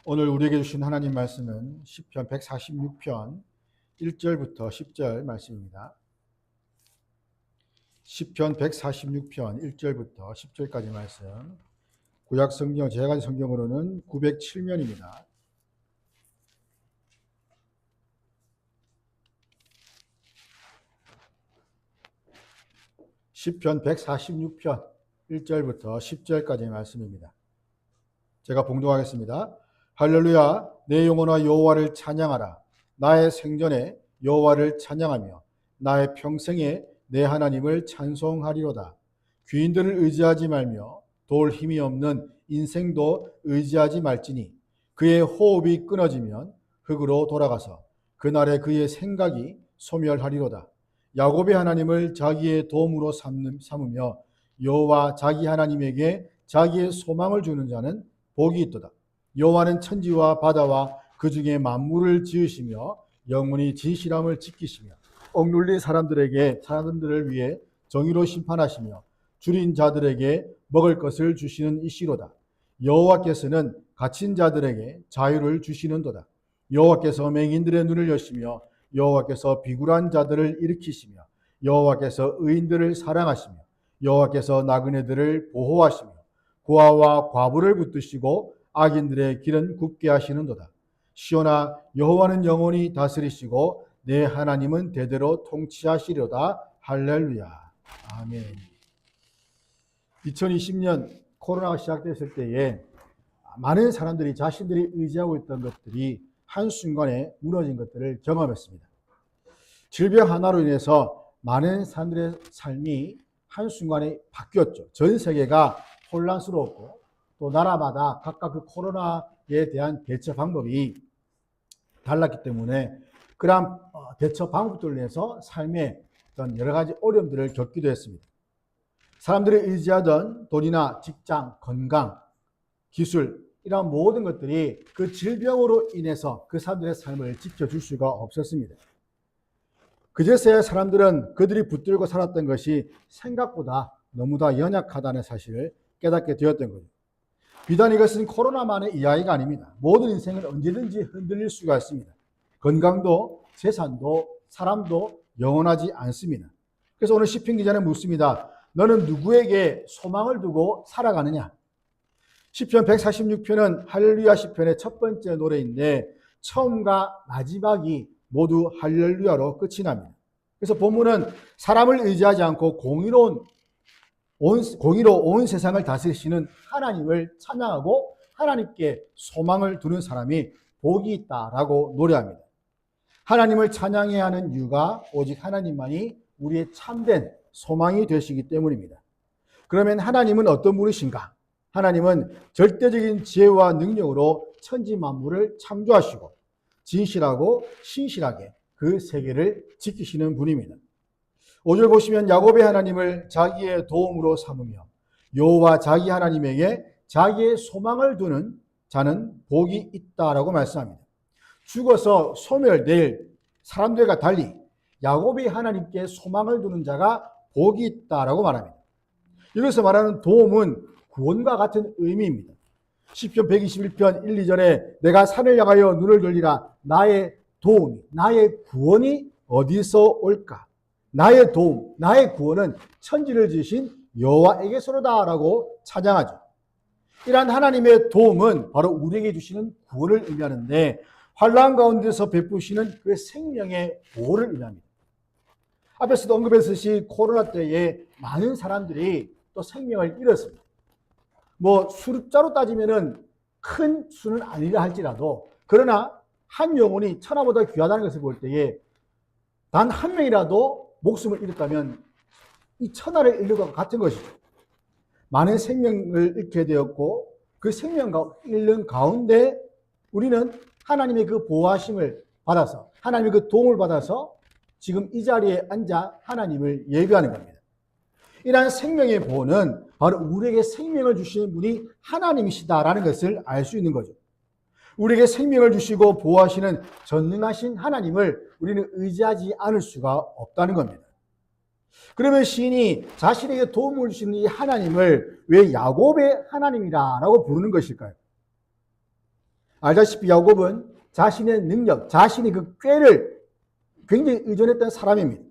오늘 우리에게 주신 하나님 말씀은 시편 146편 1절부터 10절 말씀입니다. 시편 146편 1절부터 10절까지 말씀. 구약 성경, 제가 가진 성경으로는 907면입니다. 시편 146편 1절부터 10절까지의 말씀입니다. 제가 봉독하겠습니다. 할렐루야, 내 영혼아 여호와를 찬양하라. 나의 생전에 여호와를 찬양하며 나의 평생에 내 하나님을 찬송하리로다. 귀인들을 의지하지 말며 도울 힘이 없는 인생도 의지하지 말지니 그의 호흡이 끊어지면 흙으로 돌아가서 그날에 그의 생각이 소멸하리로다. 야곱의 하나님을 자기의 도움으로 삼으며 여호와 자기 하나님에게 자기의 소망을 주는 자는 복이 있도다. 여호와는 천지와 바다와 그 중에 만물을 지으시며 영원히 진실함을 지키시며 억눌린 사람들을 위해 정의로 심판하시며 줄인 자들에게 먹을 것을 주시는 이시로다. 여호와께서는 갇힌 자들에게 자유를 주시는도다. 여호와께서 맹인들의 눈을 여시며 여호와께서 비굴한 자들을 일으키시며 여호와께서 의인들을 사랑하시며 여호와께서 나그네들을 보호하시며 고아와 과부를 붙드시고 악인들의 길은 굽게 하시는도다. 시온아, 여호와는 영원히 다스리시고 내 하나님은 대대로 통치하시리로다. 할렐루야. 아멘. 2020년 코로나가 시작됐을 때에 많은 사람들이 자신들이 의지하고 있던 것들이 한순간에 무너진 것들을 경험했습니다. 질병 하나로 인해서 많은 사람들의 삶이 한순간에 바뀌었죠. 전 세계가 혼란스러웠고 또 나라마다 각각 그 코로나에 대한 대처 방법이 달랐기 때문에 그러한 대처 방법들로 인해서 삶에 어떤 여러 가지 어려움들을 겪기도 했습니다. 사람들이 의지하던 돈이나 직장, 건강, 기술 이런 모든 것들이 그 질병으로 인해서 그 사람들의 삶을 지켜줄 수가 없었습니다. 그제서야 사람들은 그들이 붙들고 살았던 것이 생각보다 너무나 연약하다는 사실을 깨닫게 되었던 거죠. 비단 이것은 코로나만의 이야기가 아닙니다. 모든 인생은 언제든지 흔들릴 수가 있습니다. 건강도 재산도 사람도 영원하지 않습니다. 그래서 오늘 시편 기자는 묻습니다. 너는 누구에게 소망을 두고 살아가느냐? 시편 146편은 할렐루야 시편의 첫 번째 노래인데 처음과 마지막이 모두 할렐루야로 끝이 납니다. 그래서 본문은 사람을 의지하지 않고 공의로 온 세상을 다스리시는 하나님을 찬양하고 하나님께 소망을 두는 사람이 복이 있다라고 노래합니다. 하나님을 찬양해야 하는 이유가 오직 하나님만이 우리의 참된 소망이 되시기 때문입니다. 그러면 하나님은 어떤 분이신가? 하나님은 절대적인 지혜와 능력으로 천지 만물을 창조하시고 진실하고 신실하게 그 세계를 지키시는 분입니다. 5절 보시면 야곱의 하나님을 자기의 도움으로 삼으며 여호와 자기 하나님에게 자기의 소망을 두는 자는 복이 있다라고 말씀합니다. 죽어서 소멸될 사람들과 달리 야곱의 하나님께 소망을 두는 자가 복이 있다라고 말합니다. 여기서 말하는 도움은 구원과 같은 의미입니다. 시편 121편 1, 2절에 내가 산을 향하여 눈을 돌리라 나의 도움이 나의 구원이 어디서 올까? 나의 도움, 나의 구원은 천지를 지으신 여호와에게서로다라고 찬양하죠. 이러한 하나님의 도움은 바로 우리에게 주시는 구원을 의미하는데 환난 가운데서 베푸시는 그 생명의 보호를 의미합니다. 앞에서도 언급했듯이 코로나 때에 많은 사람들이 또 생명을 잃었습니다. 뭐 숫자로 따지면은 큰 수는 아니라 할지라도 그러나 한 영혼이 천하보다 귀하다는 것을 볼 때에 단 한 명이라도 목숨을 잃었다면 이 천하를 잃는 것과 같은 것이죠. 많은 생명을 잃게 되었고 그 생명을 잃는 가운데 우리는 하나님의 그 보호하심을 받아서 하나님의 그 도움을 받아서 지금 이 자리에 앉아 하나님을 예배하는 겁니다. 이러한 생명의 보호는 바로 우리에게 생명을 주시는 분이 하나님이시다라는 것을 알 수 있는 거죠. 우리에게 생명을 주시고 보호하시는 전능하신 하나님을 우리는 의지하지 않을 수가 없다는 겁니다. 그러면 시인이 자신에게 도움을 주시는 이 하나님을 왜 야곱의 하나님이라고 부르는 것일까요? 알다시피 야곱은 자신의 능력, 자신이 그 꾀를 굉장히 의존했던 사람입니다.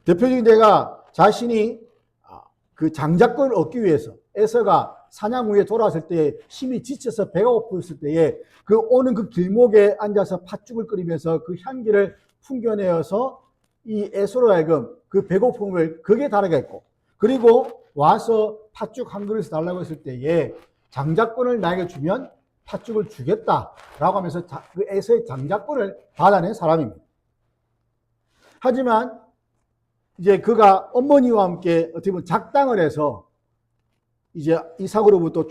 대표적인 데가 자신이 그 장자권을 얻기 위해서 에서가 사냥 후에 돌아왔을 때 힘이 지쳐서 배가 고팠을 때에 그 오는 그 길목에 앉아서 팥죽을 끓이면서 그 향기를 풍겨내어서 이 에서로 하여금 그 배고픔을 극에 달하게 했고, 그리고 와서 팥죽 한 그릇을 달라고 했을 때에 장자권을 나에게 주면 팥죽을 주겠다라고 하면서 그 에서의 장자권을 받아낸 사람입니다. 하지만 이제 그가 어머니와 함께 어떻게 보면 작당을 해서 이제 이삭으로부터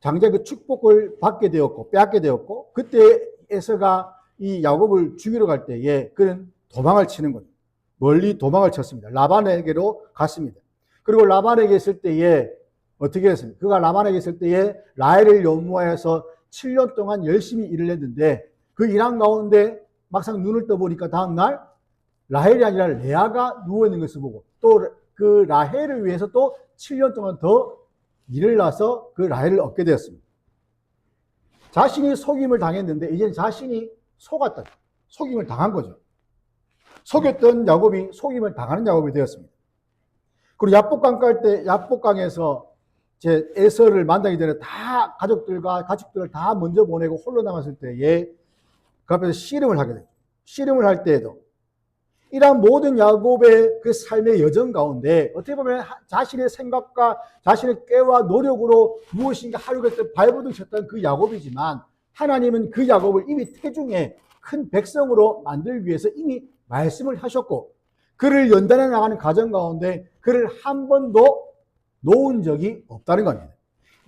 장자의 그 축복을 받게 되었고 빼앗게 되었고, 그때 에서가 이 야곱을 죽이러 갈 때에 그는 도망을 치는 거죠. 멀리 도망을 쳤습니다. 라반에게로 갔습니다. 그리고 라반에게 있을 때에 어떻게 했습니까? 그가 라반에게 있을 때에 라헬을 연모하여서 7년 동안 열심히 일을 했는데 그 일한 가운데 막상 눈을 떠보니까 다음날 라헬이 아니라 레아가 누워있는 것을 보고 또 그 라헬을 위해서 또 7년 동안 더 일을 나서 그 라헬을 얻게 되었습니다. 자신이 속임을 당했는데 이제는 자신이 속았다. 속임을 당한 거죠. 속였던 야곱이 속임을 당하는 야곱이 되었습니다. 그리고 야복강에서 제 에서를 만나기 전에 다 가족들을 다 먼저 보내고 홀로 남았을 때에 그 앞에서 씨름을 하게 되죠. 씨름을 할 때에도 이러한 모든 야곱의 그 삶의 여정 가운데 어떻게 보면 자신의 생각과 자신의 꾀와 노력으로 무엇인가 하려고 발버둥 쳤던 그 야곱이지만 하나님은 그 야곱을 이미 태중에 큰 백성으로 만들기 위해서 이미 말씀을 하셨고 그를 연단해 나가는 과정 가운데 그를 한 번도 놓은 적이 없다는 겁니다.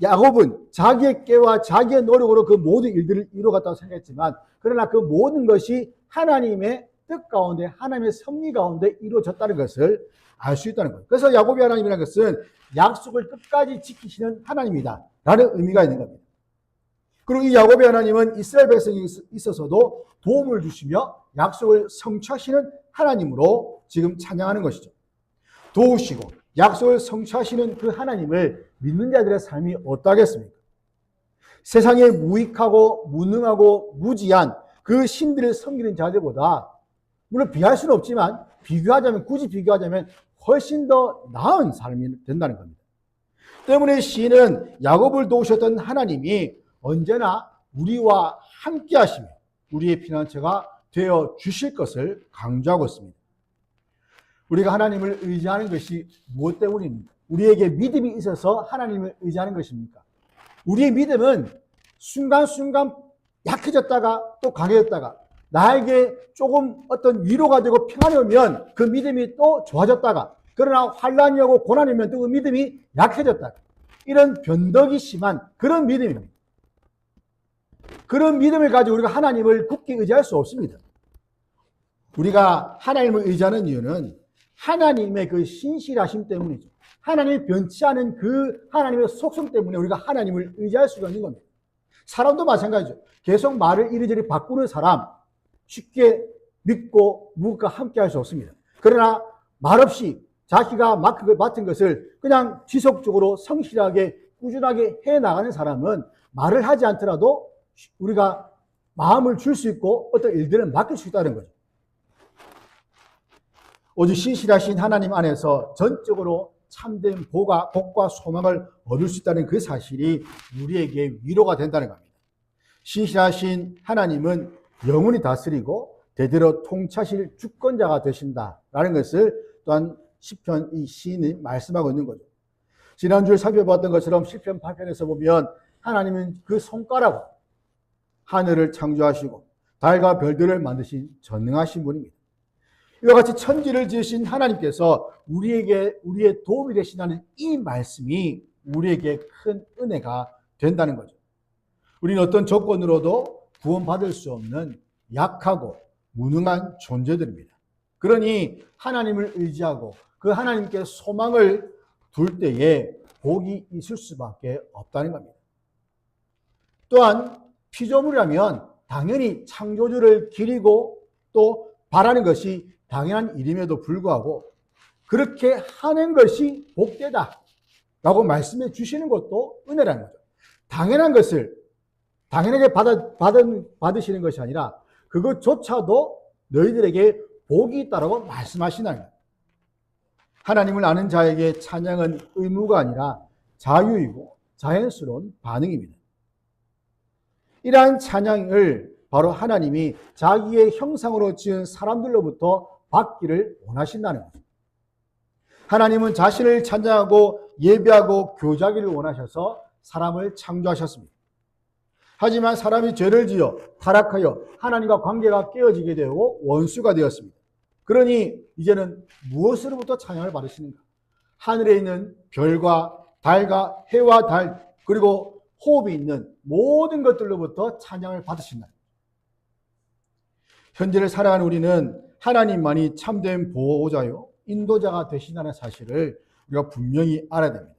야곱은 자기의 꾀와 자기의 노력으로 그 모든 일들을 이루어갔다고 생각했지만 그러나 그 모든 것이 하나님의 뜻 가운데 하나님의 섭리 가운데 이루어졌다는 것을 알 수 있다는 거예요. 그래서 야곱의 하나님이라는 것은 약속을 끝까지 지키시는 하나님이다 라는 의미가 있는 겁니다. 그리고 이 야곱의 하나님은 이스라엘 백성이 있어서도 도움을 주시며 약속을 성취하시는 하나님으로 지금 찬양하는 것이죠. 도우시고 약속을 성취하시는 그 하나님을 믿는 자들의 삶이 어떠하겠습니까? 세상에 무익하고 무능하고 무지한 그 신들을 섬기는 자들보다 물론 비할 수는 없지만 굳이 비교하자면 훨씬 더 나은 삶이 된다는 겁니다. 때문에 시인은 야곱을 도우셨던 하나님이 언제나 우리와 함께 하시며 우리의 피난처가 되어 주실 것을 강조하고 있습니다. 우리가 하나님을 의지하는 것이 무엇 때문입니까? 우리에게 믿음이 있어서 하나님을 의지하는 것입니까? 우리의 믿음은 순간순간 약해졌다가 또 강해졌다가 나에게 조금 어떤 위로가 되고 평안이 오면 그 믿음이 또 좋아졌다가 그러나 환란이 오고 고난이 오면 또 그 믿음이 약해졌다가 이런 변덕이 심한 그런 믿음입니다. 그런 믿음을 가지고 우리가 하나님을 굳게 의지할 수 없습니다. 우리가 하나님을 의지하는 이유는 하나님의 그 신실하심 때문이죠. 하나님이 변치 않은 그 하나님의 속성 때문에 우리가 하나님을 의지할 수가 있는 겁니다. 사람도 마찬가지죠. 계속 말을 이리저리 바꾸는 사람 쉽게 믿고 무엇과 함께 할 수 없습니다. 그러나 말없이 자기가 맡은 것을 그냥 지속적으로 성실하게 꾸준하게 해나가는 사람은 말을 하지 않더라도 우리가 마음을 줄 수 있고 어떤 일들을 맡길 수 있다는 거죠. 오직 신실하신 하나님 안에서 전적으로 참된 복과 소망을 얻을 수 있다는 그 사실이 우리에게 위로가 된다는 겁니다. 신실하신 하나님은 영원히 다스리고 대대로 통치하실 주권자가 되신다라는 것을 또한 시편 이 시인이 말씀하고 있는 거죠. 지난주에 살펴봤던 것처럼 시편 8편에서 보면 하나님은 그 손가락으로 하늘을 창조하시고 달과 별들을 만드신 전능하신 분입니다. 이와 같이 천지를 지으신 하나님께서 우리의 도움이 되신다는 이 말씀이 우리에게 큰 은혜가 된다는 거죠. 우리는 어떤 조건으로도 구원받을 수 없는 약하고 무능한 존재들입니다. 그러니 하나님을 의지하고 그 하나님께 소망을 둘 때에 복이 있을 수밖에 없다는 겁니다. 또한 피조물이라면 당연히 창조주를 기리고 또 바라는 것이 당연한 일임에도 불구하고 그렇게 하는 것이 복되다 라고 말씀해 주시는 것도 은혜라는 거죠. 당연한 것을 당연하게 받으시는 것이 아니라 그것조차도 너희들에게 복이 있다라고 말씀하시나요? 하나님을 아는 자에게 찬양은 의무가 아니라 자유이고 자연스러운 반응입니다. 이러한 찬양을 바로 하나님이 자기의 형상으로 지은 사람들로부터 받기를 원하신다는 거죠. 하나님은 자신을 찬양하고 예배하고 교제하기를 원하셔서 사람을 창조하셨습니다. 하지만 사람이 죄를 지어 타락하여 하나님과 관계가 깨어지게 되고 원수가 되었습니다. 그러니 이제는 무엇으로부터 찬양을 받으시는가? 하늘에 있는 별과 달과 해와 달 그리고 호흡이 있는 모든 것들로부터 찬양을 받으신다. 현재를 살아가는 우리는 하나님만이 참된 보호자요 인도자가 되신다는 사실을 우리가 분명히 알아야 됩니다.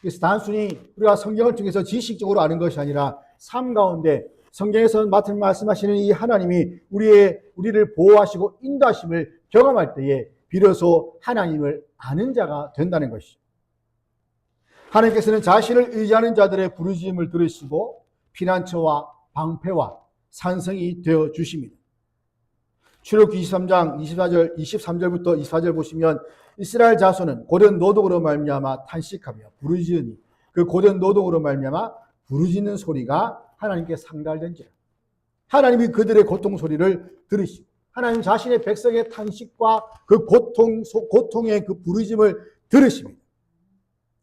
그래서 단순히 우리가 성경을 통해서 지식적으로 아는 것이 아니라 삶 가운데 성경에서 말씀하시는 이 하나님이 우리를 보호하시고 인도하심을 경험할 때에 비로소 하나님을 아는 자가 된다는 것이죠. 하나님께서는 자신을 의지하는 자들의 부르짖음을 들으시고 피난처와 방패와 산성이 되어 주십니다. 출애굽기 23장 23절부터 24절 보시면 이스라엘 자손은 고된 노동으로 말미암아 탄식하며 부르짖으니 그 고된 노동으로 말미암아 부르짖는 소리가 하나님께 상달된지라. 하나님이 그들의 고통 소리를 들으시고 하나님 자신의 백성의 탄식과 그 고통의 그 부르짖음을 들으십니다.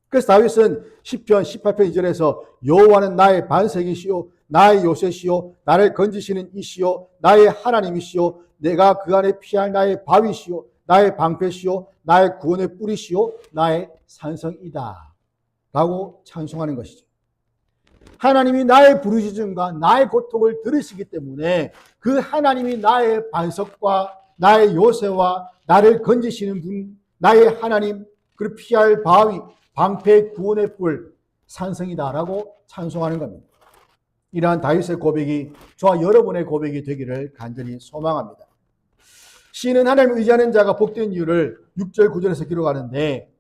그래서 다윗은 시편 18편 2절에서 여호와는 나의 반석이시요 나의 요새시요 나를 건지시는 이시요 나의 하나님이시요 내가 그 안에 피할 나의 바위시요 나의 방패시요 나의 구원의 뿌리시요 나의 산성이다 라고 찬송하는 것이죠. 하나님이 나의 부르짖음과 나의 고통을 들으시기 때문에 그 하나님이 나의 반석과 나의 요새와 나를 건지시는 분, 나의 하나님, 그리고 피할 바위, 방패, 구원의 뿔, 산성이다라고 찬송하는 겁니다. 이러한 다윗의 고백이 저와 여러분의 고백이 되기를 간절히 소망합니다. 시인은 하나님을 의지하는 자가 복된 이유를 6절 9절에서 기록하는데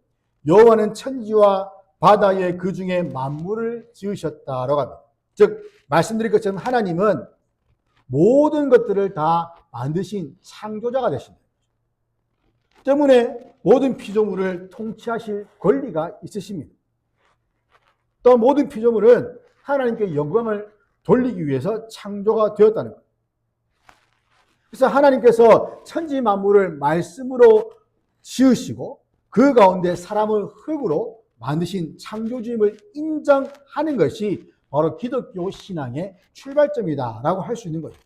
여호와는 천지와 바다에 그 중에 만물을 지으셨다라고 합니다. 즉 말씀드린 것처럼 하나님은 모든 것들을 다 만드신 창조자가 되신다. 때문에 모든 피조물을 통치하실 권리가 있으십니다. 또 모든 피조물은 하나님께 영광을 돌리기 위해서 창조가 되었다는 것. 그래서 하나님께서 천지 만물을 말씀으로 지으시고 그 가운데 사람을 흙으로 만드신 창조주임을 인정하는 것이 바로 기독교 신앙의 출발점이다라고 할 수 있는 거예요.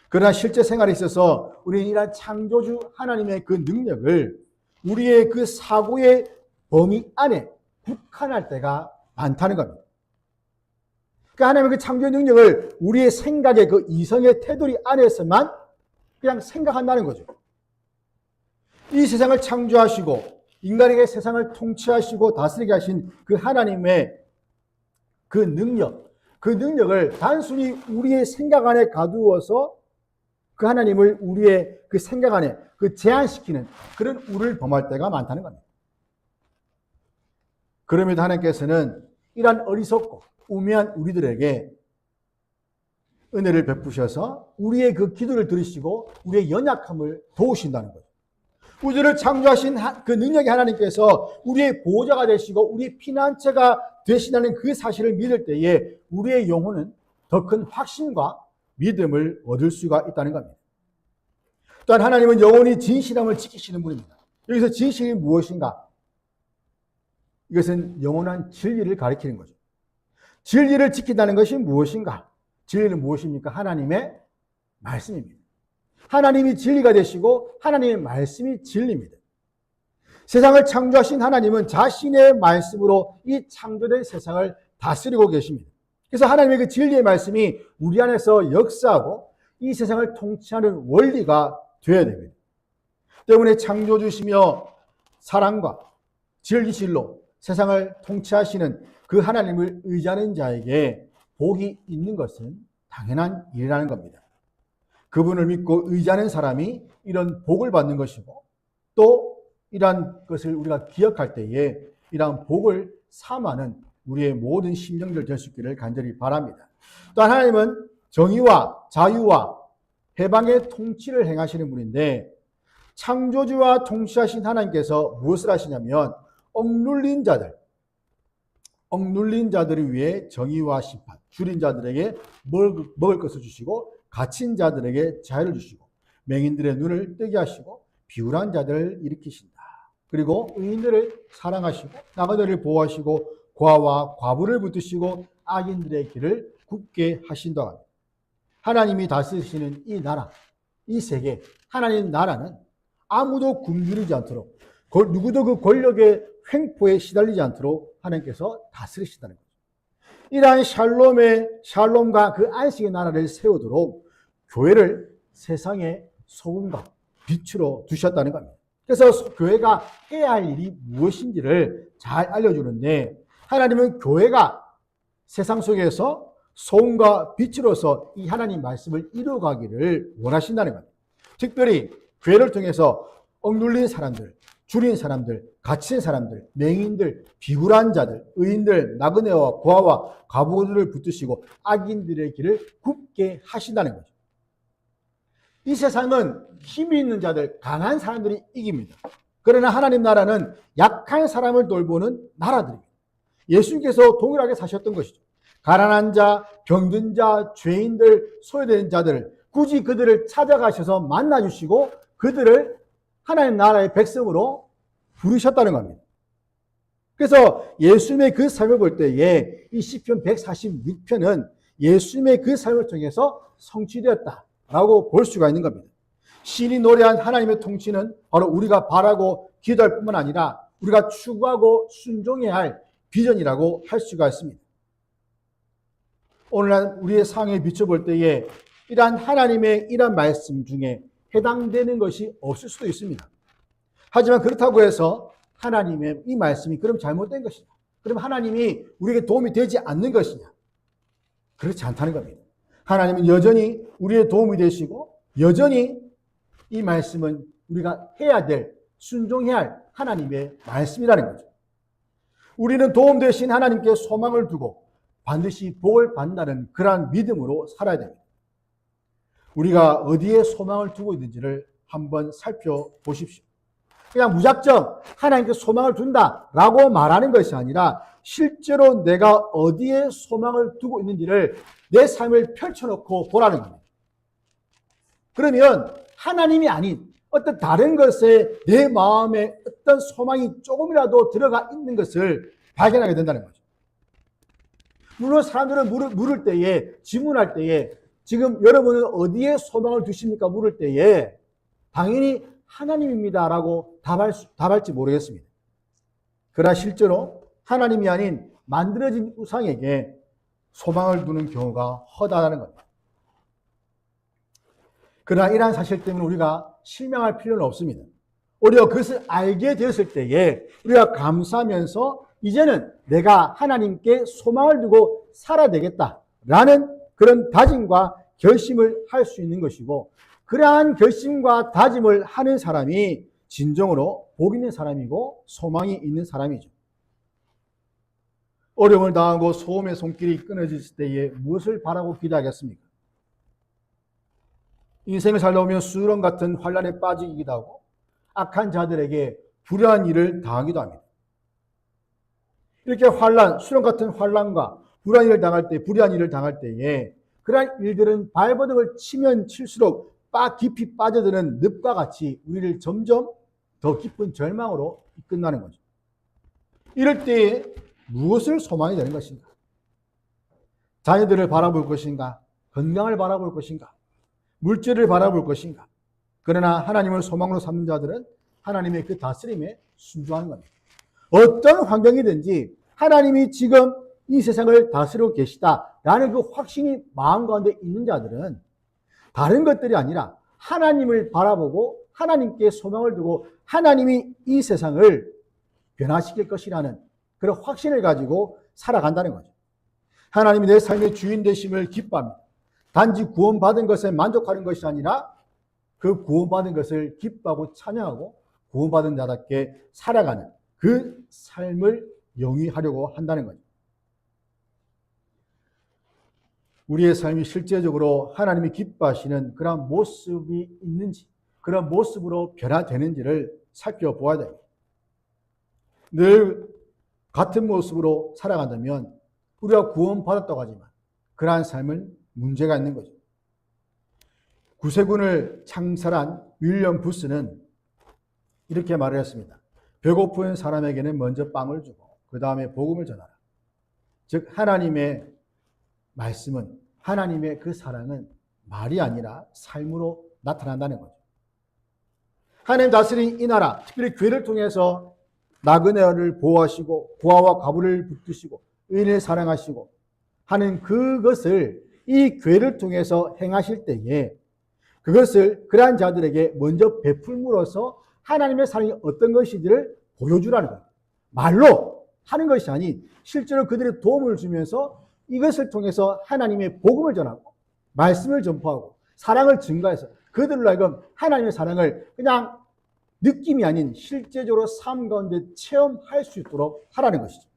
그러나 실제 생활에 있어서 우리는 이러한 창조주 하나님의 그 능력을 우리의 그 사고의 범위 안에 국한할 때가 많다는 겁니다. 그러니까 하나님의 그 창조 능력을 우리의 생각의 그 이성의 테두리 안에서만 그냥 생각한다는 거죠. 이 세상을 창조하시고 인간에게 세상을 통치하시고 다스리게 하신 그 하나님의 그 능력을 단순히 우리의 생각 안에 가두어서 그 하나님을 우리의 그 생각 안에 그 제한시키는 그런 우를 범할 때가 많다는 겁니다. 그럼에도 하나님께서는 이러한 어리석고 우매한 우리들에게 은혜를 베푸셔서 우리의 그 기도를 들으시고 우리의 연약함을 도우신다는 거예요. 우주를 창조하신 그 능력의 하나님께서 우리의 보호자가 되시고 우리의 피난처가 되시다는 그 사실을 믿을 때에 우리의 영혼은 더 큰 확신과 믿음을 얻을 수가 있다는 겁니다. 또한 하나님은 영원히 진실함을 지키시는 분입니다. 여기서 진실이 무엇인가? 이것은 영원한 진리를 가리키는 거죠. 진리를 지킨다는 것이 무엇인가? 진리는 무엇입니까? 하나님의 말씀입니다. 하나님이 진리가 되시고 하나님의 말씀이 진리입니다. 세상을 창조하신 하나님은 자신의 말씀으로 이 창조된 세상을 다스리고 계십니다. 그래서 하나님의 그 진리의 말씀이 우리 안에서 역사하고 이 세상을 통치하는 원리가 되어야 됩니다. 때문에 창조주시며 사랑과 진리실로 세상을 통치하시는 그 하나님을 의지하는 자에게 복이 있는 것은 당연한 일이라는 겁니다. 그분을 믿고 의지하는 사람이 이런 복을 받는 것이고 또 이러한 것을 우리가 기억할 때에 이러한 복을 삼하는 우리의 모든 심령들 될 수 있기를 간절히 바랍니다. 또한 하나님은 정의와 자유와 해방의 통치를 행하시는 분인데, 창조주와 통치하신 하나님께서 무엇을 하시냐면 억눌린 자들을 위해 정의와 심판, 줄인 자들에게 먹을 것을 주시고 갇힌 자들에게 자유를 주시고 맹인들의 눈을 뜨게 하시고 비굴한 자들을 일으키신다. 그리고 의인들을 사랑하시고 나그네를 보호하시고 고아와 과부를 붙드시고 악인들의 길을 굽게 하신다 합니다. 하나님이 다스리시는 이 나라, 이 세계, 하나님 나라는 아무도 굶주리지 않도록, 누구도 그 권력의 횡포에 시달리지 않도록 하나님께서 다스리신다는 거죠. 이러한 샬롬과 그 안식의 나라를 세우도록 교회를 세상의 소금과 빛으로 두셨다는 겁니다. 그래서 교회가 해야 할 일이 무엇인지를 잘 알려주는데, 하나님은 교회가 세상 속에서 소금과 빛으로서 이 하나님 말씀을 이루어가기를 원하신다는 겁니다. 특별히 교회를 통해서 억눌린 사람들, 줄인 사람들, 갇힌 사람들, 맹인들, 비굴한 자들, 의인들, 나그네와 고아와 과부들을 붙드시고 악인들의 길을 굽게 하신다는 거죠. 이 세상은 힘이 있는 자들, 강한 사람들이 이깁니다. 그러나 하나님 나라는 약한 사람을 돌보는 나라들입니다. 예수님께서 동일하게 사셨던 것이죠. 가난한 자, 병든 자, 죄인들, 소외된 자들, 굳이 그들을 찾아가셔서 만나주시고 그들을 하나님 나라의 백성으로 부르셨다는 겁니다. 그래서 예수님의 그 삶을 볼 때에 이 시편 146편은 예수님의 그 삶을 통해서 성취되었다라고 볼 수가 있는 겁니다. 신이 노래한 하나님의 통치는 바로 우리가 바라고 기도할 뿐만 아니라 우리가 추구하고 순종해야 할 비전이라고 할 수가 있습니다. 오늘날 우리의 상황에 비춰볼 때에 이러한 하나님의 이러한 말씀 중에 해당되는 것이 없을 수도 있습니다. 하지만 그렇다고 해서 하나님의 이 말씀이 그럼 잘못된 것이냐? 그럼 하나님이 우리에게 도움이 되지 않는 것이냐? 그렇지 않다는 겁니다. 하나님은 여전히 우리의 도움이 되시고 여전히 이 말씀은 우리가 해야 될, 순종해야 할 하나님의 말씀이라는 거죠. 우리는 도움 되신 하나님께 소망을 두고 반드시 복을 받는다는 그러한 믿음으로 살아야 됩니다. 우리가 어디에 소망을 두고 있는지를 한번 살펴보십시오. 그냥 무작정 하나님께 소망을 둔다라고 말하는 것이 아니라 실제로 내가 어디에 소망을 두고 있는지를 내 삶을 펼쳐놓고 보라는 겁니다. 그러면 하나님이 아닌 어떤 다른 것에 내 마음에 어떤 소망이 조금이라도 들어가 있는 것을 발견하게 된다는 거죠. 물론 사람들은 물을 때에, 질문할 때에 지금 여러분은 어디에 소망을 두십니까? 물을 때에 당연히 하나님입니다라고 답할지 모르겠습니다. 그러나 실제로 하나님이 아닌 만들어진 우상에게 소망을 두는 경우가 허다하다는 겁니다. 그러나 이러한 사실 때문에 우리가 실망할 필요는 없습니다. 오히려 그것을 알게 되었을 때에 우리가 감사하면서 이제는 내가 하나님께 소망을 두고 살아야 되겠다라는 그런 다짐과 결심을 할 수 있는 것이고, 그러한 결심과 다짐을 하는 사람이 진정으로 복 있는 사람이고 소망이 있는 사람이죠. 어려움을 당하고 소음의 손길이 끊어질 때에 무엇을 바라고 기도하겠습니까? 인생을 살다 보면 수렁 같은 환란에 빠지기도 하고 악한 자들에게 불의한 일을 당하기도 합니다. 이렇게 수렁 같은 환란과 불의한 일을 당할 때에 그러한 일들은 발버둥을 치면 칠수록 깊이 빠져드는 늪과 같이 우리를 점점 더 깊은 절망으로 끝나는 거죠. 이럴 때에 무엇을 소망이 되는 것인가? 자녀들을 바라볼 것인가? 건강을 바라볼 것인가? 물질을 바라볼 것인가? 그러나 하나님을 소망으로 삼는 자들은 하나님의 그 다스림에 순종하는 겁니다. 어떤 환경이든지 하나님이 지금 이 세상을 다스리고 계시다라는 그 확신이 마음 가운데 있는 자들은 다른 것들이 아니라 하나님을 바라보고 하나님께 소망을 두고 하나님이 이 세상을 변화시킬 것이라는 그런 확신을 가지고 살아간다는 거죠. 하나님이 내 삶의 주인 되심을 기뻐합니다. 단지 구원받은 것에 만족하는 것이 아니라 그 구원받은 것을 기뻐하고 찬양하고 구원받은 자답게 살아가는 그 삶을 영위하려고 한다는 거죠. 우리의 삶이 실제적으로 하나님이 기뻐하시는 그런 모습이 있는지, 그런 모습으로 변화되는지를 살펴보아야 됩니다. 늘 같은 모습으로 살아간다면 우리가 구원받았다고 하지만 그러한 삶은 문제가 있는 거죠. 구세군을 창설한 윌리엄 부스는 이렇게 말을 했습니다. 배고픈 사람에게는 먼저 빵을 주고 그 다음에 복음을 전하라. 즉 하나님의 말씀은, 하나님의 그 사랑은 말이 아니라 삶으로 나타난다는 거죠. 하나님 다스린 이 나라, 특별히 교회를 통해서 나그네를 보호하시고 고아와 과부를 붙드시고 의인을 사랑하시고 하는 그것을 이 교회를 통해서 행하실 때에 그것을 그러한 자들에게 먼저 베풀므로써 하나님의 사랑이 어떤 것인지를 보여주라는 거예요. 말로 하는 것이 아닌 실제로 그들의 도움을 주면서 이것을 통해서 하나님의 복음을 전하고 말씀을 전파하고 사랑을 증가해서 그들로 하여금 하나님의 사랑을 그냥 느낌이 아닌 실제적으로 삶 가운데 체험할 수 있도록 하라는 것이죠.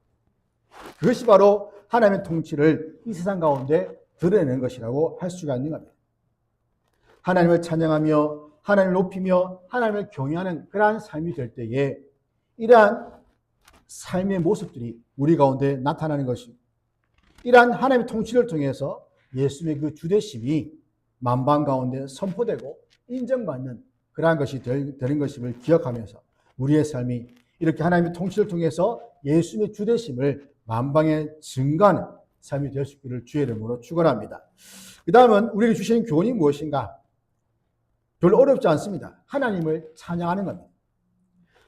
그것이 바로 하나님의 통치를 이 세상 가운데 드러내는 것이라고 할 수가 있는 겁니다. 하나님을 찬양하며 하나님을 높이며 하나님을 경외하는 그러한 삶이 될 때에 이러한 삶의 모습들이 우리 가운데 나타나는 것이고 이러한 하나님의 통치를 통해서 예수님의 그 주되심이 만방 가운데 선포되고 인정받는 그러한 것이 되는 것임을 기억하면서 우리의 삶이 이렇게 하나님의 통치를 통해서 예수님의 주되심을 만방에 증가하는 삶이 될 수 있기를 주의 이름으로 축원합니다. 그 다음은 우리에게 주시는 교훈이 무엇인가? 별로 어렵지 않습니다. 하나님을 찬양하는 겁니다.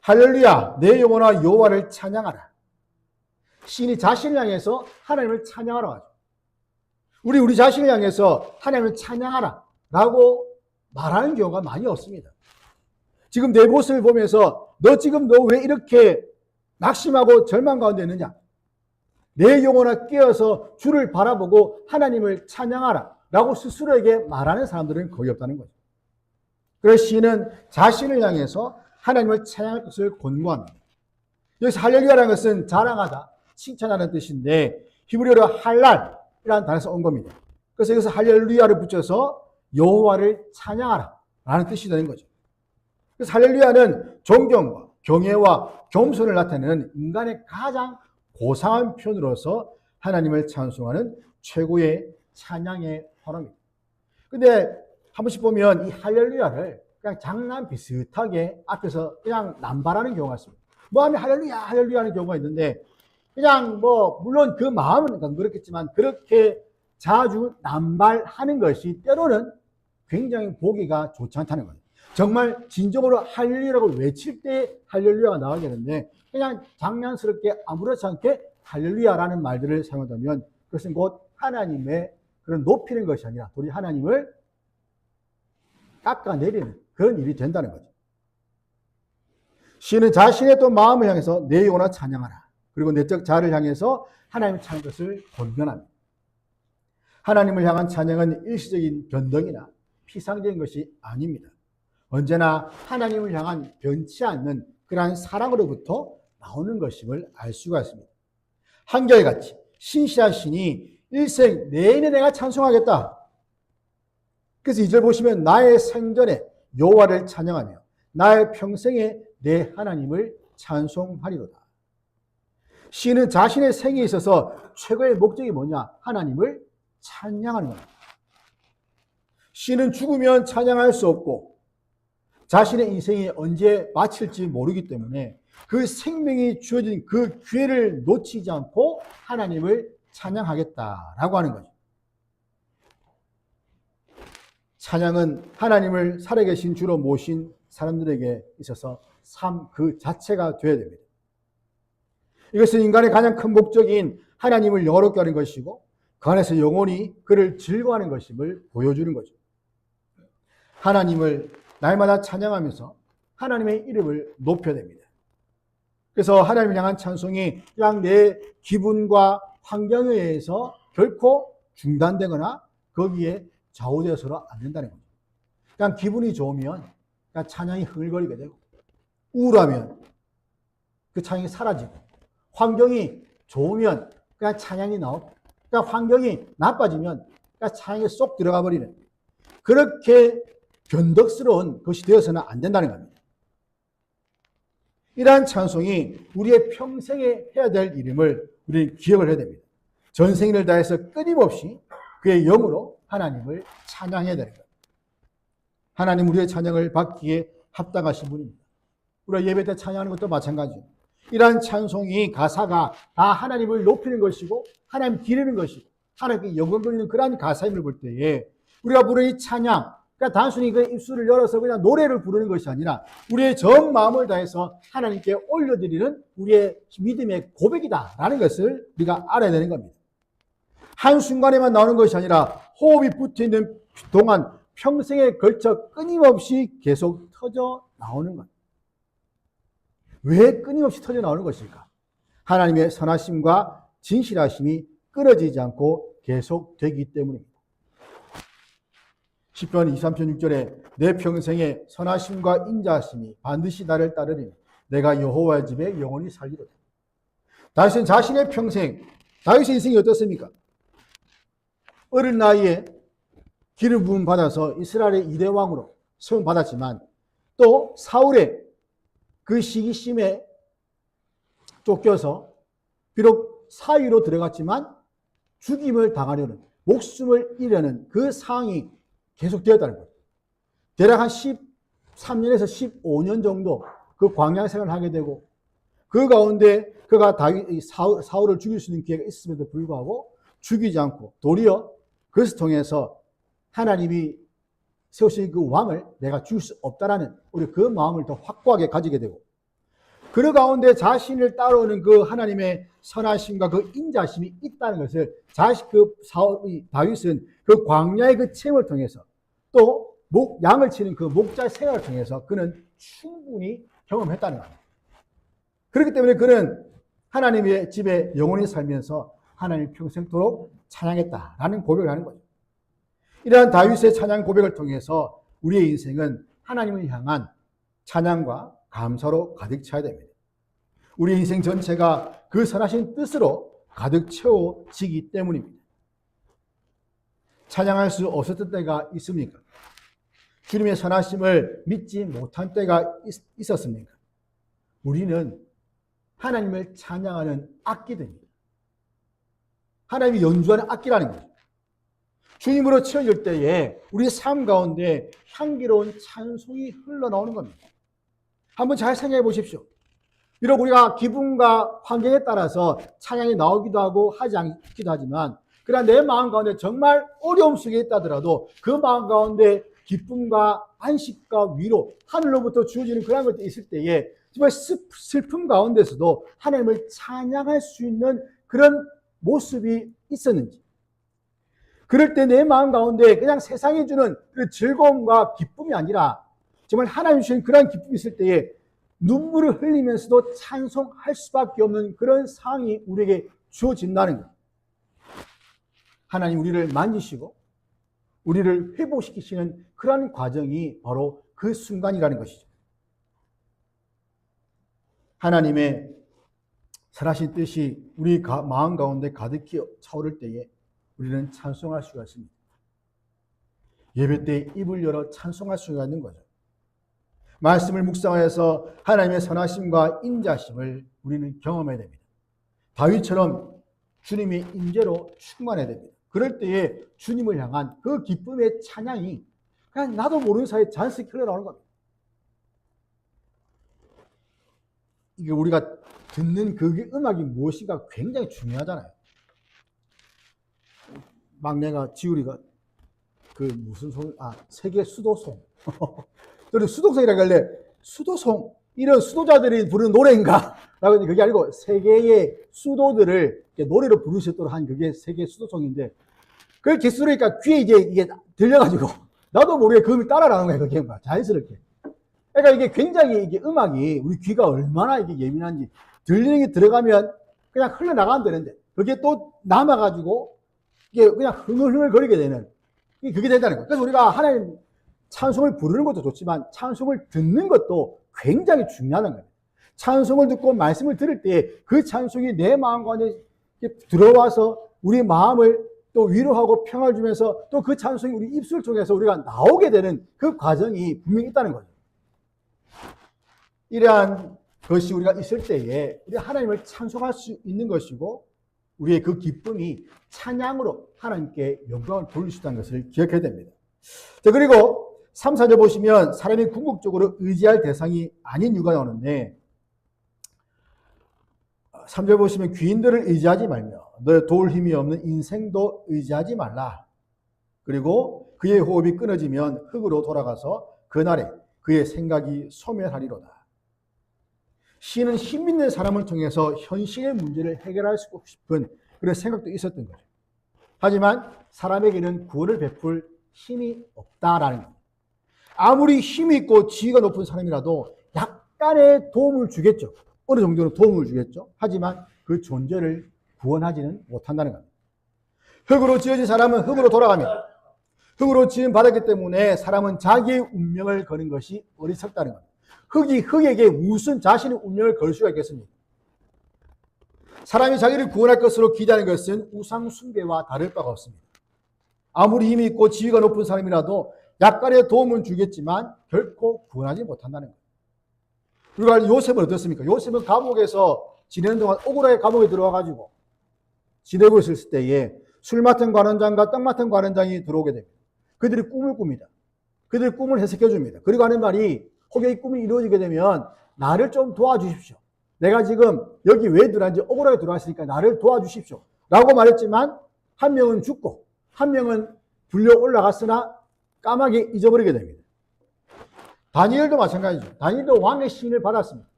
할렐루야, 내 영혼아 여호와를 찬양하라. 시인이 자신을 향해서 하나님을 찬양하라 하죠. 우리 자신을 향해서 하나님을 찬양하라 라고 말하는 경우가 많이 없습니다. 지금 내 모습을 보면서 너 왜 이렇게 낙심하고 절망 가운데 있느냐? 내 영혼아 깨어서 주를 바라보고 하나님을 찬양하라 라고 스스로에게 말하는 사람들은 거의 없다는 거죠. 그래서 시인은 자신을 향해서 하나님을 찬양할 것을 권고합니다. 여기서 할렐루야라는 것은 자랑하다, 칭찬하는 뜻인데 히브리어로 할랄이라는 단어에서 온 겁니다. 그래서 여기서 할렐루야를 붙여서 여호와를 찬양하라 라는 뜻이 되는 거죠. 그래서 할렐루야는 존경과 경외와 겸손을 나타내는 인간의 가장 고상한 표현으로서 하나님을 찬송하는 최고의 찬양의 헌어입니다. 근데 한 번씩 보면 이 할렐루야를 그냥 장난 비슷하게 앞에서 그냥 남발하는 경우가 있습니다. 뭐 하면 할렐루야, 할렐루야 하는 경우가 있는데 그냥 물론 그 마음은 그렇겠지만 그렇게 자주 남발하는 것이 때로는 굉장히 보기가 좋지 않다는 거예요. 정말 진정으로 할렐루야라고 외칠 때 할렐루야가 나오겠는데 그냥 장난스럽게 아무렇지 않게 할렐루야라는 말들을 사용한다면 그것은 곧 하나님의 그런 높이는 것이 아니라 우리 하나님을 깎아내리는 그런 일이 된다는 거죠. 시인은 자신의 또 마음을 향해서 내 영혼아 찬양하라. 그리고 내적 자아를 향해서 하나님을 찾는 것을 권면합니다. 하나님을 향한 찬양은 일시적인 변덕이나 피상적인 것이 아닙니다. 언제나 하나님을 향한 변치 않는 그러한 사랑으로부터 나오는 것임을 알 수가 있습니다. 한결같이 신실한 신이 일생 내내 내가 찬송하겠다. 그래서 2절 보시면 나의 생전에 여호와를 찬양하며 나의 평생에 내 하나님을 찬송하리로다. 시인은 자신의 생에 있어서 최고의 목적이 뭐냐? 하나님을 찬양하는 겁니다. 시인은 죽으면 찬양할 수 없고 자신의 인생이 언제 마칠지 모르기 때문에 그 생명이 주어진 그 기회를 놓치지 않고 하나님을 찬양하겠다라고 하는 거죠. 찬양은 하나님을 살아계신 주로 모신 사람들에게 있어서 삶 그 자체가 되어야 됩니다. 이것은 인간의 가장 큰 목적인 하나님을 영화롭게 하는 것이고 그 안에서 영혼이 그를 즐거워하는 것임을 보여주는 거죠. 하나님을 날마다 찬양하면서 하나님의 이름을 높여야 됩니다. 그래서 하나님을 향한 찬송이 그냥 내 기분과 환경에 의해서 결코 중단되거나 거기에 좌우되어서는 안 된다는 거죠. 그냥 기분이 좋으면 그냥 찬양이 흥얼거리게 되고 우울하면 그 찬양이 사라지고 환경이 좋으면 그냥 찬양이 나오고 그냥 환경이 나빠지면 그러니까 찬양에 쏙 들어가 버리는, 그렇게 변덕스러운 것이 되어서는 안 된다는 겁니다. 이러한 찬송이 우리의 평생에 해야 될 일임을 우리는 기억을 해야 됩니다. 전생일을 다해서 끊임없이 그의 영으로 하나님을 찬양해야 되는 겁니다. 하나님 우리의 찬양을 받기에 합당하신 분입니다. 우리가 예배 때 찬양하는 것도 마찬가지입니다. 이러한 찬송이 가사가 다 하나님을 높이는 것이고 하나님 기르는 것이고 하나님께 영광 돌리는 그러한 가사임을 볼 때에 우리가 부르는 이 찬양, 그러니까 단순히 그 입술을 열어서 그냥 노래를 부르는 것이 아니라 우리의 전 마음을 다해서 하나님께 올려드리는 우리의 믿음의 고백이다라는 것을 우리가 알아야 되는 겁니다. 한순간에만 나오는 것이 아니라 호흡이 붙어있는 동안 평생에 걸쳐 끊임없이 계속 터져 나오는 것. 왜 끊임없이 터져 나오는 것일까? 하나님의 선하심과 진실하심이 끊어지지 않고 계속되기 때문입니다. 시편 23편 6절에 내 평생에 선하심과 인자하심이 반드시 나를 따르리니 내가 여호와의 집에 영원히 살리로다. 다윗은 자신의 평생, 다윗의 인생이 어떻습니까? 어린 나이에 기름 부음 받아서 이스라엘의 2대 왕으로 세움 받았지만 또 사울의 그 시기심에 쫓겨서 비록 사위로 들어갔지만 죽임을 당하려는, 목숨을 잃려는 그 상황이 계속되었다는 거예요. 대략 한 13년에서 15년 정도 그 광야 생활을 하게 되고 그 가운데 그가 사울을 죽일 수 있는 기회가 있음에도 불구하고 죽이지 않고 도리어 그것을 통해서 하나님이 세우신 그 왕을 내가 죽일 수 없다라는 우리 그 마음을 더 확고하게 가지게 되고 그 가운데 자신을 따라오는 그 하나님의 선하심과 그 인자심이 있다는 것을 다윗은 그 광야의 그 체험을 통해서 또 양을 치는 그 목자 생활을 통해서 그는 충분히 경험했다는 겁니다. 그렇기 때문에 그는 하나님의 집에 영원히 살면서 하나님 평생토록 찬양했다라는 고백을 하는 거죠. 이러한 다윗의 찬양 고백을 통해서 우리의 인생은 하나님을 향한 찬양과 감사로 가득 차야 됩니다. 우리의 인생 전체가 그 선하신 뜻으로 가득 채워지기 때문입니다. 찬양할 수 없었던 때가 있습니까? 주님의 선하심을 믿지 못한 때가 있었습니까? 우리는 하나님을 찬양하는 악기들입니다. 하나님이 연주하는 악기라는 거죠. 주님으로 채워질 때에 우리 삶 가운데 향기로운 찬송이 흘러나오는 겁니다. 한번 잘 생각해 보십시오. 비록 우리가 기분과 환경에 따라서 찬양이 나오기도 하고 하지 않기도 하지만 그러나 내 마음 가운데 정말 어려움 속에 있다더라도 그 마음 가운데 기쁨과 안식과 위로 하늘로부터 주어지는 그런 것들이 있을 때에 정말 슬픔 가운데서도 하나님을 찬양할 수 있는 그런 모습이 있었는지, 그럴 때 내 마음 가운데 그냥 세상이 주는 그 즐거움과 기쁨이 아니라 정말 하나님 주신 그런 기쁨이 있을 때에 눈물을 흘리면서도 찬송할 수밖에 없는 그런 상황이 우리에게 주어진다는 것. 하나님 우리를 만지시고 우리를 회복시키시는 그런 과정이 바로 그 순간이라는 것이죠. 하나님의 선하신 뜻이 우리 마음 가운데 가득히 차오를 때에 우리는 찬송할 수가 있습니다. 예배 때 입을 열어 찬송할 수가 있는 거죠. 말씀을 묵상하여서 하나님의 선하심과 인자심을 우리는 경험해야 됩니다. 다윗처럼 주님의 인재로 충만해야 됩니다. 그럴 때에 주님을 향한 그 기쁨의 찬양이 그냥 나도 모르는 사이에 잔뜩 흘러나오는 겁니다. 이게 우리가 듣는 그 음악이 무엇인가 굉장히 중요하잖아요. 막내가 지우리가 그 무슨 송, 세계 수도송. 저는 수도송이라고 할래, 수도송, 이런 수도자들이 부르는 노래인가? 라고 했는데 그게 아니고 세계의 수도들을 노래로 부르셨도록 한 그게 세계 수도송인데 그걸 계속 들으니까 귀에 이게 들려가지고 나도 모르게 그 음이 따라 나오는 거예요. 그게 자연스럽게. 그러니까 이게 굉장히 이게 음악이 우리 귀가 얼마나 이게 예민한지 들리는 게 들어가면 그냥 흘러나가면 되는데 그게 또 남아가지고 이게 그냥 흥얼흥얼거리게 되는 그게 된다는 거예요. 그래서 우리가 하나님 찬송을 부르는 것도 좋지만 찬송을 듣는 것도 굉장히 중요하다는 거예요. 찬송을 듣고 말씀을 들을 때 그 찬송이 내 마음 가운데 들어와서 우리 마음을 또 위로하고 평화를 주면서 또 그 찬송이 우리 입술 통해서 우리가 나오게 되는 그 과정이 분명히 있다는 거죠. 이러한 것이 우리가 있을 때에 우리 하나님을 찬송할 수 있는 것이고 우리의 그 기쁨이 찬양으로 하나님께 영광을 돌릴 수 있다는 것을 기억해야 됩니다. 자, 그리고 3, 4절 보시면 사람이 궁극적으로 의지할 대상이 아닌 이유가 나오는데 3절 보시면 귀인들을 의지하지 말며 너의 도울 힘이 없는 인생도 의지하지 말라. 그리고 그의 호흡이 끊어지면 흙으로 돌아가서 그날에 그의 생각이 소멸하리로다. 시인은 힘 있는 사람을 통해서 현실의 문제를 해결할 수 싶은 그런 생각도 있었던 거죠. 하지만 사람에게는 구원을 베풀 힘이 없다라는 겁니다. 아무리 힘이 있고 지위가 높은 사람이라도 약간의 도움을 주겠죠. 어느 정도는 도움을 주겠죠. 하지만 그 존재를 구원하지는 못한다는 겁니다. 흙으로 지어진 사람은 흙으로 돌아갑니다. 흙으로 지은 바다기 때문에 사람은 자기의 운명을 거는 것이 어리석다는 겁니다. 흙이 흙에게 무슨 자신의 운명을 걸 수가 있겠습니까? 사람이 자기를 구원할 것으로 기대하는 것은 우상 숭배와 다를 바가 없습니다. 아무리 힘이 있고 지위가 높은 사람이라도 약간의 도움은 주겠지만 결코 구원하지 못한다는 거예요. 우리가 요셉은 어떻습니까? 요셉은 감옥에서 지내는 동안 억울하게 감옥에 들어와가지고 지내고 있을 때에 술 맡은 관원장과 떡 맡은 관원장이 들어오게 됩니다. 그들이 꿈을 꿉니다. 그들이 꿈을 해석해 줍니다. 그리고 하는 말이 혹여 이 꿈이 이루어지게 되면 나를 좀 도와주십시오. 내가 지금 여기 왜 들어왔는지 억울하게 들어왔으니까 나를 도와주십시오. 라고 말했지만 한 명은 죽고 한 명은 불려 올라갔으나 까마귀 잊어버리게 됩니다. 다니엘도 마찬가지죠. 다니엘도 왕의 시인을 받았습니다.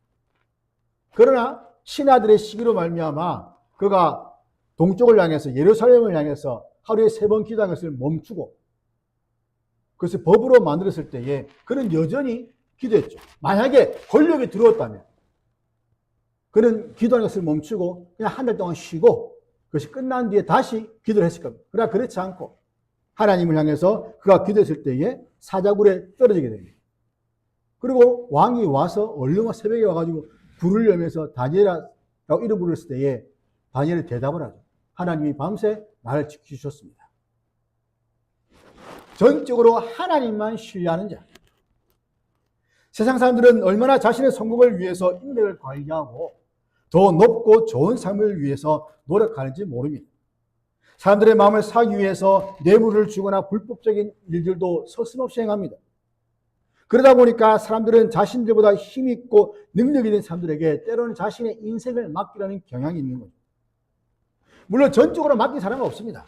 그러나 신하들의 시기로 말미암아 그가 동쪽을 향해서 예루살렘을 향해서 하루에 3번 기도한 것을 멈추고 그것을 법으로 만들었을 때에 그는 여전히 기도했죠. 만약에 권력이 들어왔다면 그는 기도하는 것을 멈추고 그냥 한 달 동안 쉬고 그것이 끝난 뒤에 다시 기도를 했을 겁니다. 그러나 그렇지 않고 하나님을 향해서 그가 기도했을 때에 사자굴에 떨어지게 됩니다. 그리고 왕이 와서 얼른 새벽에 와가지고 불을 여면서 다니엘이라고 이름 부르었을 때에 다니엘이 대답을 하죠. 하나님이 밤새 나를 지키셨습니다. 전적으로 하나님만 신뢰하는 자. 세상 사람들은 얼마나 자신의 성공을 위해서 인맥을 관리하고 더 높고 좋은 삶을 위해서 노력하는지 모릅니다. 사람들의 마음을 사기 위해서 뇌물을 주거나 불법적인 일들도 서슴없이 행합니다. 그러다 보니까 사람들은 자신들보다 힘있고 능력이 있는 사람들에게 때로는 자신의 인생을 맡기라는 경향이 있는 거죠. 물론 전적으로 맡긴 사람은 없습니다.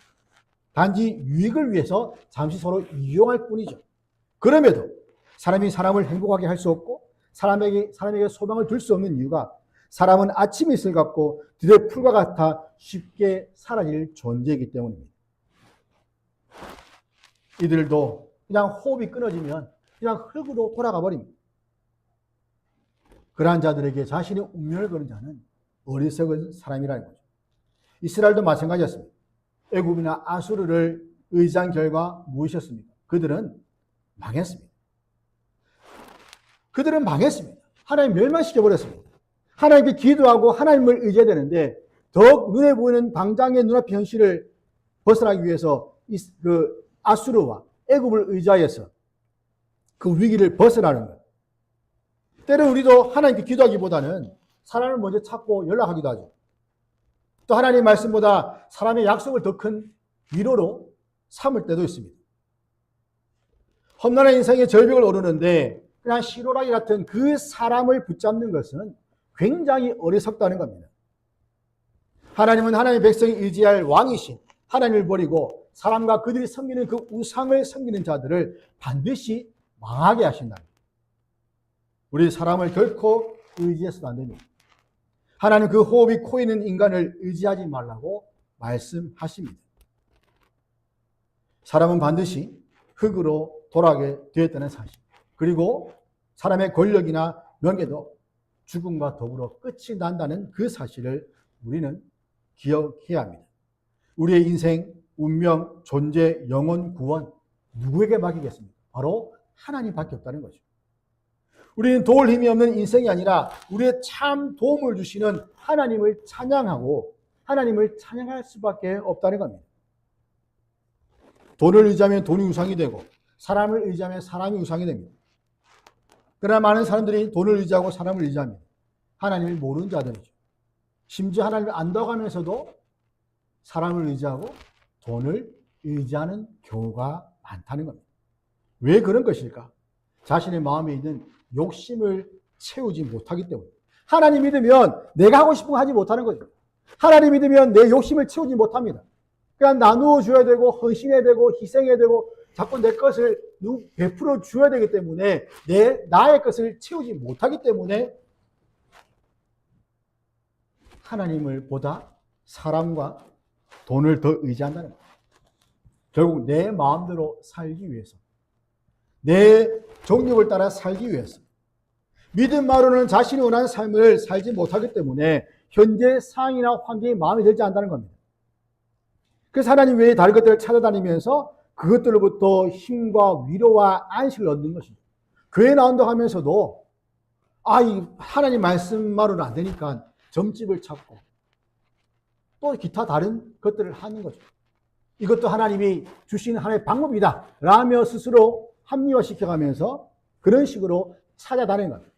단지 유익을 위해서 잠시 서로 이용할 뿐이죠. 그럼에도 사람이 사람을 행복하게 할 수 없고 사람에게 소망을 줄 수 없는 이유가 사람은 아침 이슬 같고 들의 풀과 같아 쉽게 사라질 존재이기 때문입니다. 이들도 그냥 호흡이 끊어지면 그냥 흙으로 돌아가 버립니다. 그러한 자들에게 자신의 운명을 거는 자는 어리석은 사람이라는 거죠. 이스라엘도 마찬가지였습니다. 애굽이나 아수르를 의지한 결과 무엇이었습니까? 그들은 망했습니다. 하나님 멸망시켜버렸습니다. 하나님께 기도하고 하나님을 의지해야 되는데 더욱 눈에 보이는 당장의 눈앞의 현실을 벗어나기 위해서 그 아수르와 애굽을 의지하여서 그 위기를 벗어나는 것. 때로 우리도 하나님께 기도하기보다는 사람을 먼저 찾고 연락하기도 하죠. 또 하나님의 말씀보다 사람의 약속을 더 큰 위로로 삼을 때도 있습니다. 험난한 인생의 절벽을 오르는데 그냥 시로라기 같은 그 사람을 붙잡는 것은 굉장히 어리석다는 겁니다. 하나님은 하나님의 백성이 의지할 왕이신 하나님을 버리고 사람과 그들이 섬기는 그 우상을 섬기는 자들을 반드시 망하게 하신다. 우리 사람을 결코 의지해서도 안 됩니다. 하나님 그 호흡이 코 있는 인간을 의지하지 말라고 말씀하십니다. 사람은 반드시 흙으로 돌아가게 되었다는 사실. 그리고 사람의 권력이나 명예도 죽음과 더불어 끝이 난다는 그 사실을 우리는 기억해야 합니다. 우리의 인생, 운명, 존재, 영혼, 구원 누구에게 맡기겠습니까? 바로 하나님밖에 없다는 거죠. 우리는 도울 힘이 없는 인생이 아니라 우리의 참 도움을 주시는 하나님을 찬양하고 하나님을 찬양할 수밖에 없다는 겁니다. 돈을 의지하면 돈이 우상이 되고 사람을 의지하면 사람이 우상이 됩니다. 그러나 많은 사람들이 돈을 의지하고 사람을 의지합니다. 하나님을 모르는 자들이죠. 심지어 하나님을 안다고 하면서도 사람을 의지하고 돈을 의지하는 경우가 많다는 겁니다. 왜 그런 것일까? 자신의 마음에 있는 욕심을 채우지 못하기 때문에. 하나님 믿으면 내가 하고 싶은 거 하지 못하는 거죠. 하나님 믿으면 내 욕심을 채우지 못합니다. 그냥 나누어 줘야 되고 헌신해야 되고 희생해야 되고 자꾸 내 것을 베풀어 줘야 되기 때문에 나의 것을 채우지 못하기 때문에 하나님을 보다 사람과 돈을 더 의지한다는 거예요. 결국 내 마음대로 살기 위해서, 내 정욕을 따라 살기 위해서, 믿음만으로는 자신이 원하는 삶을 살지 못하기 때문에 현재 상황이나 환경이 마음에 들지 않는다는 겁니다. 그래서 하나님 외에 다른 것들을 찾아다니면서 그것들로부터 힘과 위로와 안식을 얻는 것이죠. 교회 나온다고 하면서도 이 하나님 말씀만으로는 안 되니까 점집을 찾고 또 기타 다른 것들을 하는 거죠. 이것도 하나님이 주신 하나의 방법이다 라며 스스로 합리화시켜가면서 그런 식으로 찾아다니는 겁니다.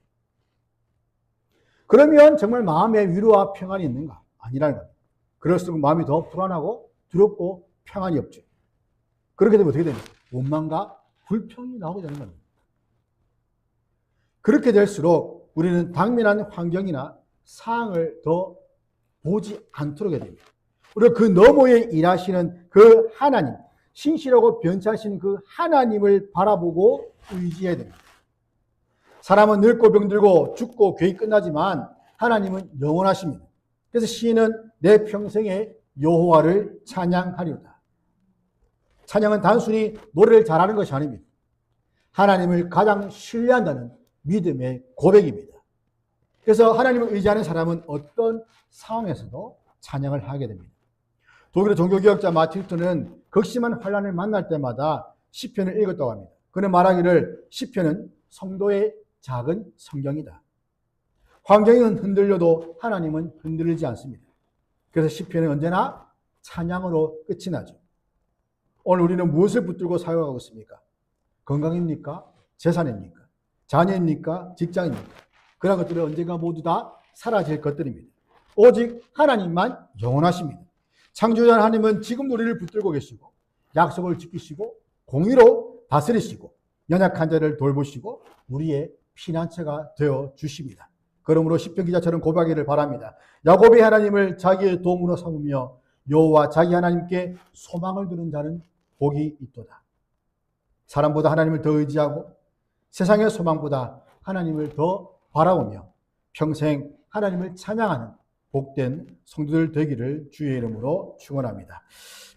그러면 정말 마음에 위로와 평안이 있는가? 아니라는 겁니다. 그럴수록 마음이 더 불안하고 두렵고 평안이 없죠. 그렇게 되면 어떻게 됩니까? 원망과 불평이 나오게 되는 겁니다. 그렇게 될수록 우리는 당면한 환경이나 상황을 더 보지 않도록 해야 됩니다. 우리가 그 너머에 일하시는 그 하나님, 신실하고 변치하시는 그 하나님을 바라보고 의지해야 됩니다. 사람은 늙고 병들고 죽고 괴이 끝나지만 하나님은 영원하십니다. 그래서 시인은 내 평생에 여호와를 찬양하리로다. 찬양은 단순히 노래를 잘하는 것이 아닙니다. 하나님을 가장 신뢰한다는 믿음의 고백입니다. 그래서 하나님을 의지하는 사람은 어떤 상황에서도 찬양을 하게 됩니다. 독일의 종교개혁자 마틴 루터는 극심한 환난을 만날 때마다 시편을 읽었다고 합니다. 그는 말하기를 시편은 성도의 작은 성경이다. 환경이 흔들려도 하나님은 흔들리지 않습니다. 그래서 시편은 언제나 찬양으로 끝이 나죠. 오늘 우리는 무엇을 붙들고 살아가고 있습니까? 건강입니까? 재산입니까? 자녀입니까? 직장입니까? 그런 것들은 언젠가 모두 다 사라질 것들입니다. 오직 하나님만 영원하십니다. 창조자 하나님은 지금 우리를 붙들고 계시고 약속을 지키시고 공의로 다스리시고 연약한 자를 돌보시고 우리의 피난처가 되어 주십니다. 그러므로 시편 기자처럼 고백하기를 바랍니다. 야곱의 하나님을 자기의 도움으로 삼으며 여호와 자기 하나님께 소망을 두는 자는 복이 있도다. 사람보다 하나님을 더 의지하고 세상의 소망보다 하나님을 더 바라보며 평생 하나님을 찬양하는 복된 성도들 되기를 주의 이름으로 축원합니다.